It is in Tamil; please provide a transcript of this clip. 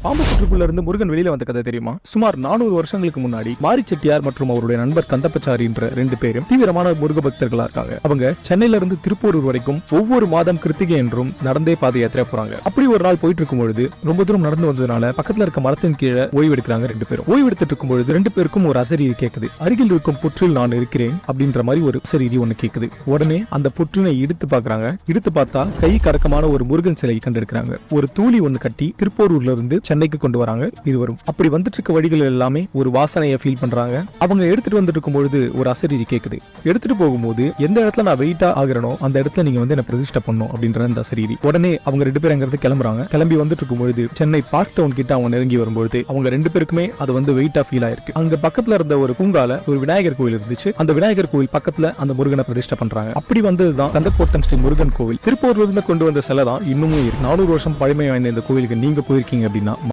பாம்பு சுற்றுக்குள்ள இருந்து முருகன் வெளியில வந்த கதை தெரியுமா? சுமார் 400 வருஷங்களுக்கு முன்னாடி மாரி செட்டியார் மற்றும் அவருடைய நண்பர் கந்தப்பச்சாரி என்ற 2 பேரும் தீவிரமான முருக பக்தர்களா இருக்காங்க. அவங்க சென்னையில இருந்து திருப்பூரூர் வரைக்கும் ஒவ்வொரு மாதம் கிருத்திகை என்றும் நடந்தே பாத யாத்திரை போறாங்க. அப்படி ஒரு நாள் போயிட்டு இருக்கும் பொழுது ரொம்ப தூரம் நடந்து வந்ததுனால பக்கத்துல இருக்க மரத்தின் கீழே ஓய்வு எடுக்கிறாங்க 2 பேரும். ஓய்வு எடுத்துட்டு இருக்கும் பொழுது 2 பேருக்கும் ஒரு அசரீரி கேக்குது. அருகில் இருக்கும் புற்றில் நான் இருக்கிறேன் அப்படின்ற மாதிரி ஒரு அசரீரி ஒண்ணு கேக்குது. உடனே அந்த புற்றினை இடுத்து பாக்குறாங்க. இடுத்து பார்த்தா கை கரக்கமான ஒரு முருகன் சிலை கண்டிருக்கிறாங்க. ஒரு தூளி ஒண்ணு கட்டி திருப்பூரூர்ல இருந்து சென்னைக்கு கொண்டு வராங்க இருவரும். அப்படி வந்துட்டு இருக்க வழிகள் எல்லாமே ஒரு வாசனையை ஃபீல் பண்றாங்க. அவங்க எடுத்துட்டு வந்துட்டு இருக்கும் பொழுது ஒரு அசரீரி கேக்குது. எடுத்துட்டு போகும்போது எந்த இடத்துல நான் வெயிட்டா ஆகிறனோ அந்த இடத்துல நீங்க வந்து என்ன பிரதிஷ்டை பண்ணும் அப்படின்ற அந்த அசரீரி. உடனே அவங்க 2 பேரும் அங்கிருந்து கிளம்புறாங்க. கிளம்பி வந்துட்டு இருக்கும் பொழுது சென்னை பார்க் டவுன் கிட்ட அவங்க நெருங்கி வரும்போது அவங்க 2 பேருக்குமே அது வந்து வெயிட்டா ஃபீல் ஆயிருக்கு. அங்க பக்கத்துல இருந்த ஒரு பூங்கால ஒரு விநாயகர் கோவில் இருந்துச்சு. அந்த விநாயகர் கோவில் பக்கத்துல அந்த முருகனை பிரதிஷ்டை பண்றாங்க. அப்படி வந்ததுதான் கந்தக்கோட்டம் ஸ்ரீ முருகன் கோவில். திருப்பூர்ல இருந்து கொண்டு வந்த சிலை தான் இன்னமும் 400 வருஷம் பழமை வாய்ந்த இந்த கோவிலுக்கு நீங்க போயிருக்கீங்க அப்படின்னா